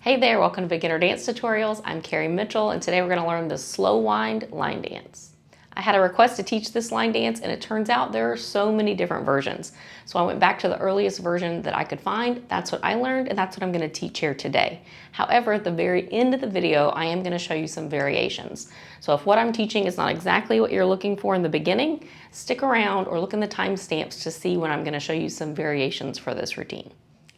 Hey there, welcome to Beginner Dance Tutorials. I'm Carrie Mitchell, and today we're going to learn the slow wind line dance. I had a request to teach this line dance, and it turns out there are so many different versions. So I went back to the earliest version that I could find. That's what I learned, and that's what I'm going to teach here today. However, at the very end of the video, I am going to show you some variations. So if what I'm teaching is not exactly what you're looking for in the beginning, stick around or look in the timestamps to see when I'm going to show you some variations for this routine.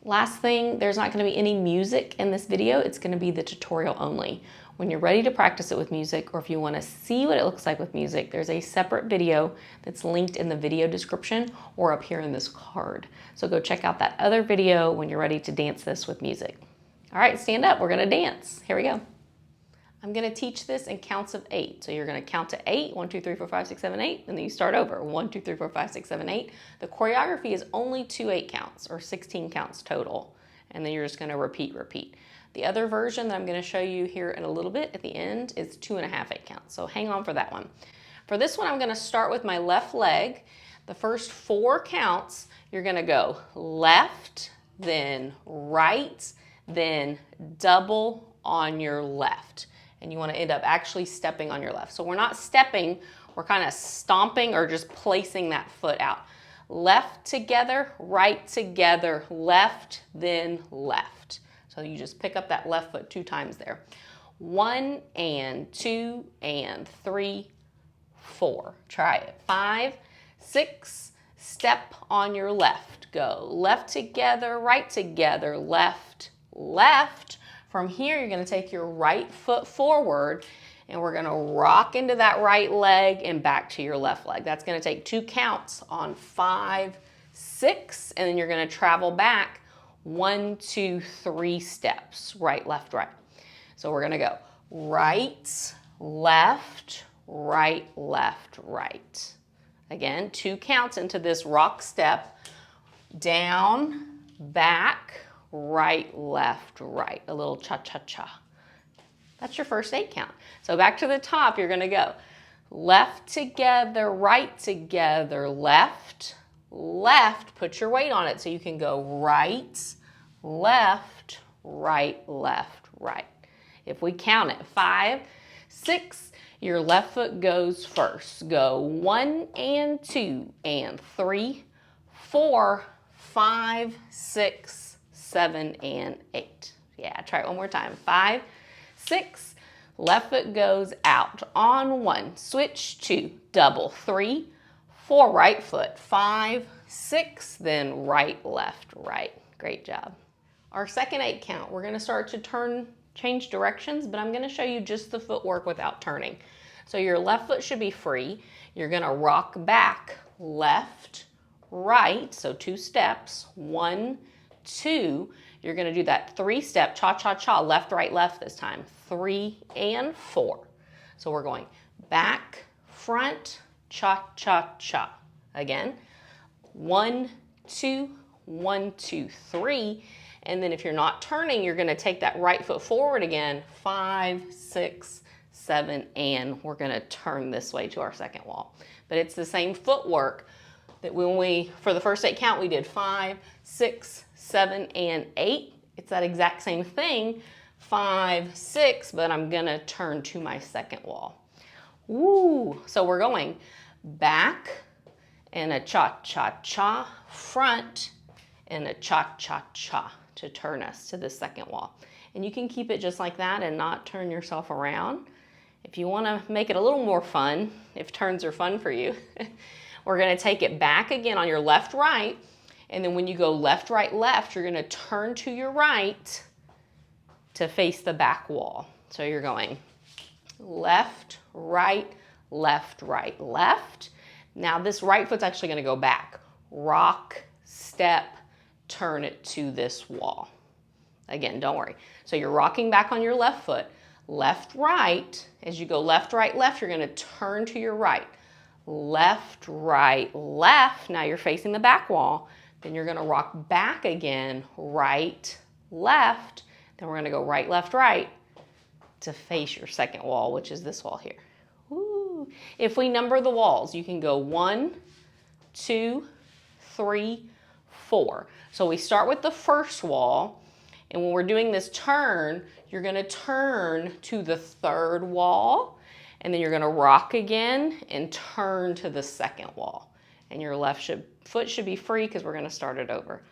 Last thing, there's not going to be any music in this video. It's going to be the tutorial only. When you're ready to practice it with music, or if you want to see what it looks like with music, there's a separate video that's linked in the video description or up here in this card. So go check out that other video when you're ready to dance this with music. All right, stand up. We're going to dance. Here we go. I'm going to teach this in counts of 8. So you're going to count to 8, 1, 2, 3, 4, 5, 6, 7, 8, and then you start over. 1, 2, 3, 4, 5, 6, 7, 8. The choreography is only 2 8 counts, or 16 counts total. And then you're just going to repeat. The other version that I'm going to show you here in a little bit at the end is 2.5 8 counts. So hang on for that one. For this one, I'm going to start with my left leg. The first 4 counts, you're going to go left, then right, then double on your left. And you want to end up actually stepping on your left. So we're not stepping, we're kind of stomping or just placing that foot out. Left together, right together, left, then left. So you just pick up that left foot 2 times there. 1 and 2 and 3, 4. Try it. 5, 6, step on your left. Go left together, right together, left, left. From here, you're going to take your right foot forward, and we're going to rock into that right leg and back to your left leg. That's going to take 2 counts on 5, 6, and then you're going to travel back 1, 2, 3 steps, right, left, right. So we're going to go right, left, right, left, right. Again, 2 counts into this rock step, down, back, right, left, right, a little cha-cha-cha. That's your first 8 count. So back to the top, you're gonna go left together, right together, left, left, put your weight on it so you can go right, left, right, left, right. If we count it, 5, 6, your left foot goes first. Go 1 and 2 and 3, 4, 5, 6, 7, and 8. Yeah, try it one more time. 5, 6, left foot goes out. On 1, switch 2, double 3, 4, right foot, 5, 6, then right, left, right. Great job. Our second 8 count, we're going to start to change directions, but I'm going to show you just the footwork without turning. So your left foot should be free. You're going to rock back, left, right, so 2 steps, 1, 2, you're going to do that 3-step cha-cha-cha, left, right, left this time. 3 and 4. So we're going back, front, cha-cha-cha. Again, 1, 2, 1, 2, 3. And then if you're not turning, you're going to take that right foot forward again. 5, 6, 7, and we're going to turn this way to our second wall. But it's the same footwork that when for the first 8 count, we did 5, 6, 7, and 8. It's that exact same thing, 5, 6, but I'm gonna turn to my second wall. Woo! So we're going back and a cha-cha-cha, front and a cha-cha-cha to turn us to the second wall. And you can keep it just like that and not turn yourself around. If you wanna make it a little more fun, if turns are fun for you, we're gonna take it back again on your left, right, and then when you go left, right, left, you're gonna turn to your right to face the back wall. So you're going left, right, left, right, left. Now this right foot's actually gonna go back. Rock, step, turn it to this wall. Again, don't worry. So you're rocking back on your left foot, left, right. As you go left, right, left, you're gonna turn to your right. Left, right, left. Now you're facing the back wall. Then you're going to rock back again, right, left. Then we're going to go right, left, right to face your second wall, which is this wall here. Woo. If we number the walls, you can go 1, 2, 3, 4. So we start with the first wall, And when we're doing this turn, you're gonna turn to the third wall, and then you're gonna rock again and turn to the second wall. And your left foot should be free because we're gonna start it over.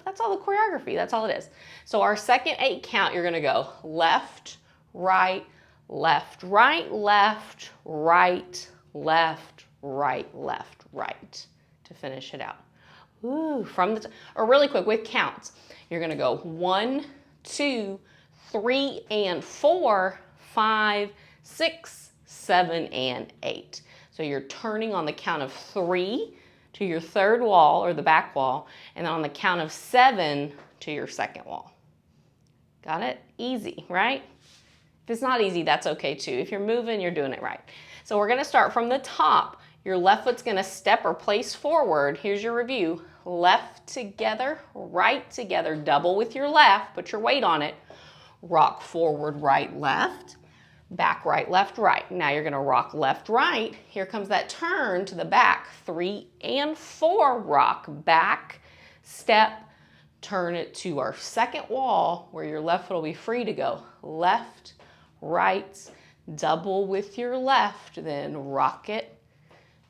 That's all the choreography, that's all it is. So our second 8 count, you're gonna go left, right, left, right, left, right, left, right, left, right to finish it out. Ooh, or really quick with counts. You're gonna go 1, 2, 3, and 4, 5, 6, 7, and 8. So you're turning on the count of 3 to your third wall or the back wall, and then on the count of 7 to your second wall. Got it? Easy, right? If it's not easy, that's okay too. If you're moving, you're doing it right. So we're gonna start from the top. Your left foot's gonna step or place forward. Here's your review. Left together, right together, double with your left, put your weight on it. Rock forward, right, left, back, right, left, right. Now you're gonna rock left, right. Here comes that turn to the back. 3 and 4, rock back, step, turn it to our second wall where your left foot will be free to go. Left, right, double with your left, then rock it,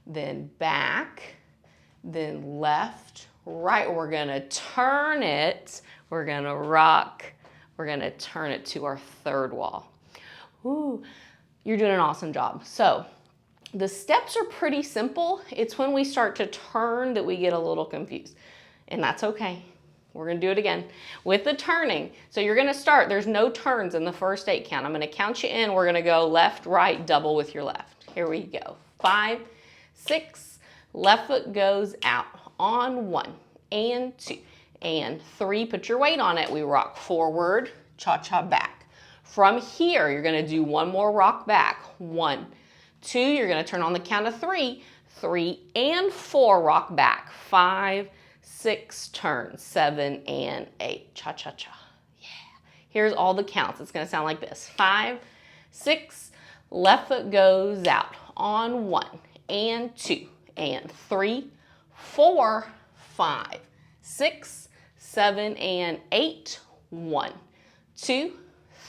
then back, then left, right. We're gonna turn it, we're gonna rock, we're gonna turn it to our third wall. Ooh, you're doing an awesome job. So the steps are pretty simple. It's when we start to turn that we get a little confused, and that's okay. We're gonna do it again with the turning. So you're gonna start, there's no turns in the first 8 count. I'm gonna count you in. We're gonna go left, right, double with your left. Here we go. 5, 6, left foot goes out on 1 and 2 and 3. Put your weight on it. We rock forward, cha-cha back. From here, you're gonna do one more rock back. 1, 2, you're gonna turn on the count of 3. 3 and 4, rock back. 5, 6, turn, 7 and 8, cha-cha-cha. Yeah. Here's all the counts. It's gonna sound like this. 5, 6, left foot goes out on 1 and 2 and 3, 4, 5, 6, 7 and 8, 1, 2,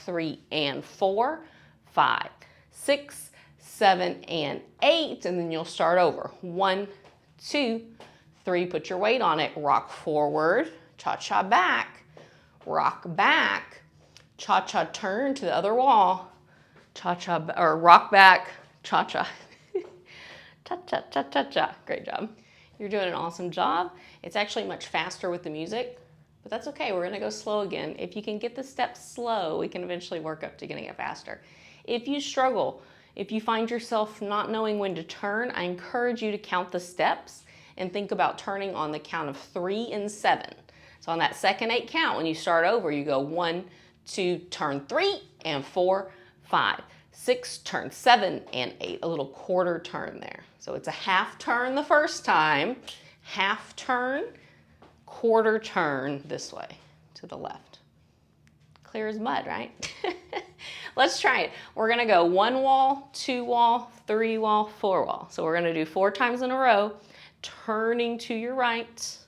3 and 4, 5, 6, 7 and 8, and then you'll start over. 1, 2, 3, put your weight on it, rock forward, cha-cha back, rock back, cha-cha turn to the other wall, cha-cha, or rock back, cha-cha, cha-cha, cha-cha-cha. Great job. You're doing an awesome job. It's actually much faster with the music, but that's okay. We're gonna go slow again. If you can get the steps slow, we can eventually work up to getting it faster. If you struggle, if you find yourself not knowing when to turn, I encourage you to count the steps and think about turning on the count of 3 and 7. So on that second 8 count, when you start over, you go 1, 2, turn 3 and 4, 5, 6, turn 7 and 8, a little quarter turn there. So it's a half turn the first time, half turn, quarter turn this way to the left. Clear as mud, right? Let's try it. We're gonna go 1 wall, 2 wall, 3 wall, 4 wall. So we're gonna do 4 times in a row, turning to your right.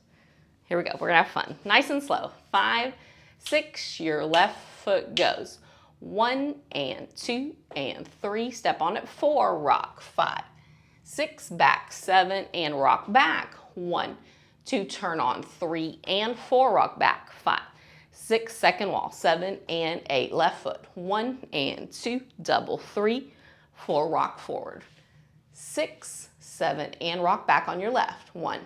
Here we go, we're gonna have fun. Nice and slow. 5, 6, your left foot goes. 1 and 2 and 3, step on it, 4, rock, 5, 6, back, 7, and rock back. 1, 2, turn on, 3 and 4, rock back, 5, 6, second wall, 7 and 8, left foot. 1 and 2, double, 3, 4, rock forward. 6, 7, and rock back on your left. 1,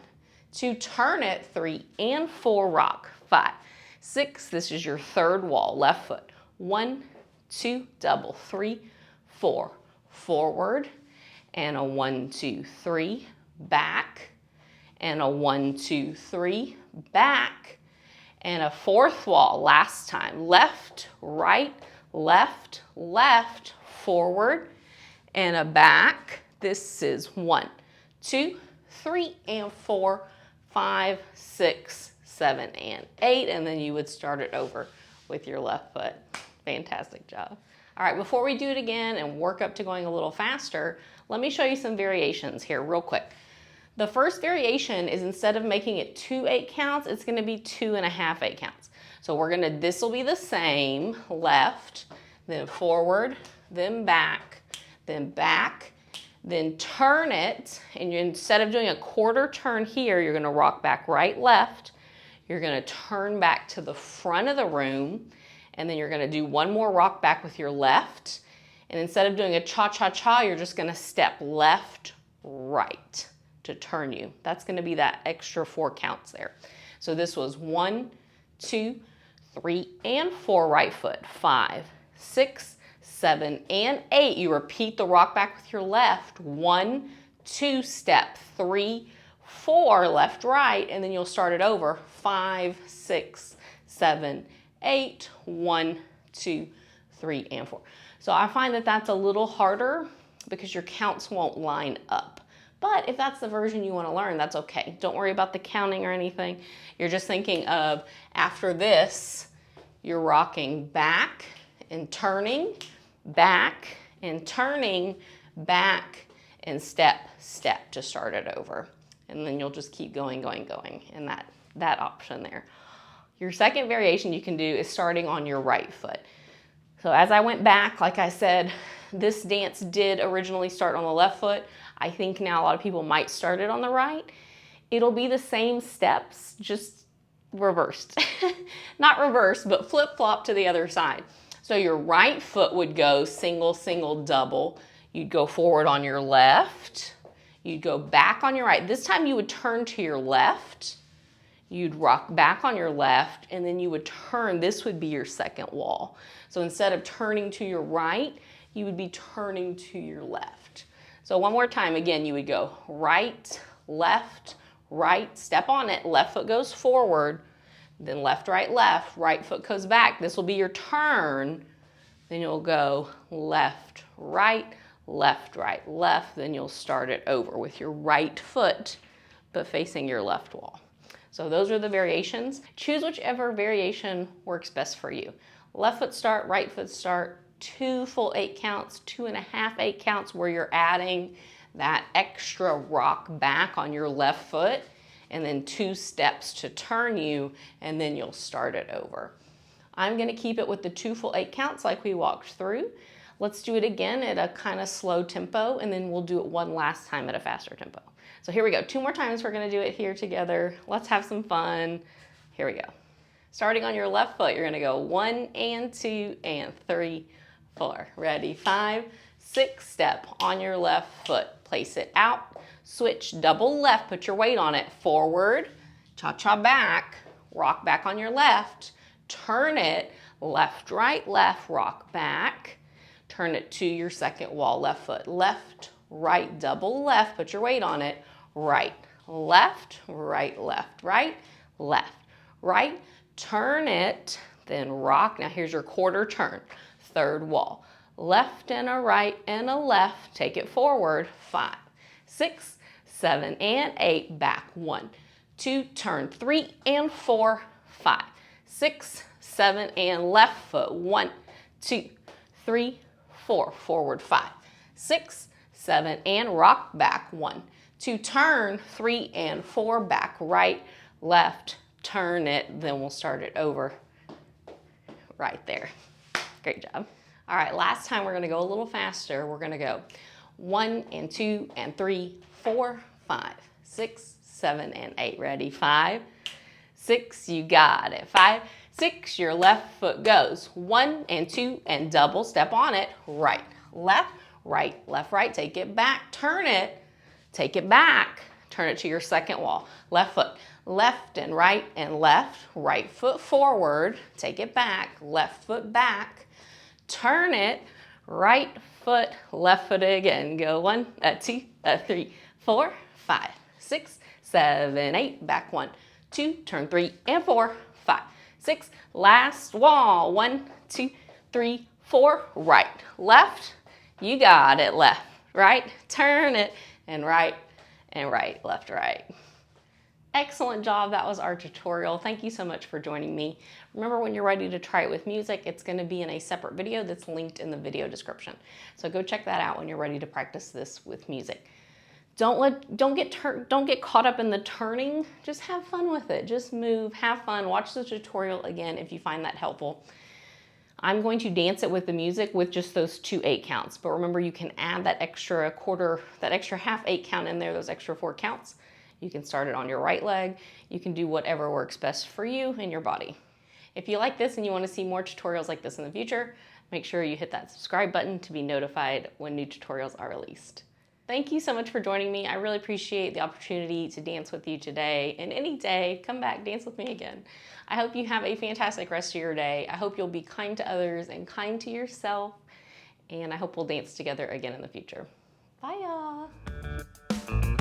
2, turn it, 3 and 4, rock, 5, 6, this is your third wall, left foot. 1, 2, double, 3, 4, forward, and a 1, 2, 3, back, and a 1, 2, 3, back, and a fourth wall, last time. Left, right, left, left, forward, and a back. This is 1, 2, 3, and 4, 5, 6, 7, and 8, and then you would start it over with your left foot. Fantastic job. All right, before we do it again and work up to going a little faster, let me show you some variations here real quick. The first variation is instead of making it 2 8 counts, it's gonna be 2.5 8 counts. So this will be the same, left, then forward, then back, then turn it, and instead of doing a quarter turn here, you're gonna rock back right, left, you're gonna turn back to the front of the room, and then you're gonna do one more rock back with your left, and instead of doing a cha-cha-cha, you're just gonna step left, right to turn you. That's gonna be that extra 4 counts there. So this was 1, 2, 3, and 4 right foot, 5, 6, 7, and 8. You repeat the rock back with your left, 1, 2, step, 3, 4, left, right, and then you'll start it over, 5, 6, 7, 8, 1, 2, 3, and 4. So I find that that's a little harder because your counts won't line up. But if that's the version you want to learn, that's okay. Don't worry about the counting or anything. You're just thinking of, after this, you're rocking back and turning, back and turning, back and step, step to start it over. And then you'll just keep going, in that option there. Your second variation you can do is starting on your right foot. So as I went back, like I said, this dance did originally start on the left foot. I think now a lot of people might start it on the right. It'll be the same steps, just reversed. Not reversed, but flip-flop to the other side. So your right foot would go single, single, double. You'd go forward on your left. You'd go back on your right. This time you would turn to your left. You'd rock back on your left, and then you would turn. This would be your second wall. So instead of turning to your right, you would be turning to your left. So one more time, again, you would go right, left, right, step on it, left foot goes forward, then left, right foot goes back. This will be your turn. Then you'll go left, right, left, then you'll start it over with your right foot, but facing your left wall. So those are the variations. Choose whichever variation works best for you. Left foot start, right foot start, 2 full 8 counts, 2.5 8 counts where you're adding that extra rock back on your left foot, and then 2 steps to turn you, and then you'll start it over. I'm gonna keep it with the 2 full 8 counts like we walked through. Let's do it again at a kind of slow tempo, and then we'll do it one last time at a faster tempo. So here we go, 2 more times we're gonna do it here together. Let's have some fun. Here we go. Starting on your left foot, you're gonna go 1 and 2 and 3, 4. Ready, 5, 6, step on your left foot. Place it out, switch, double left, put your weight on it. Forward, cha-cha back, rock back on your left, turn it, left, rock back, turn it to your second wall, left foot. Left, right, double left, put your weight on it. Right, left, right, right, turn it, then rock. Now here's your quarter turn, third wall. Left and a right and a left, take it forward, 5, 6, 7, and 8, back, 1, 2, turn, 3 and 4, 5, 6, 7, and left foot, 1, 2, 3, 4, forward, 5, 6, 7, and rock back, 1, 2, turn, 3 and 4, back, right, left, turn it, then we'll start it over right there. Great job. All right, last time we're gonna go a little faster. We're gonna go 1 and 2 and 3, 4, 5, 6, 7, and 8. Ready? 5, 6, you got it. 5, 6, your left foot goes. 1 and 2 and double, step on it. Right, left, right, take it back, turn it, take it back, turn it to your second wall. Left foot, left and left, right foot forward, take it back, left foot back, turn it, right foot, left foot again. Go 1, 2, 3, 4, 5, 6, 7, 8, back 1, 2, turn 3 and 4, 5, 6, last wall. 1, 2, 3, 4, right, left, you got it, left, right, turn it, and right, left, right. Excellent job. That was our tutorial. Thank you so much for joining me. Remember, when you're ready to try it with music, it's going to be in a separate video that's linked in the video description. So go check that out when you're ready to practice this with music. Don't get caught up in the turning. Just have fun with it. Just move, have fun. Watch the tutorial again if you find that helpful. I'm going to dance it with the music with just those 2 8 counts. But remember, you can add that extra quarter, that extra half 8 count in there, those extra 4 counts. You can start it on your right leg. You can do whatever works best for you and your body. If you like this and you want to see more tutorials like this in the future, make sure you hit that subscribe button to be notified when new tutorials are released. Thank you so much for joining me. I really appreciate the opportunity to dance with you today. And any day, come back, dance with me again. I hope you have a fantastic rest of your day. I hope you'll be kind to others and kind to yourself. And I hope we'll dance together again in the future. Bye, y'all.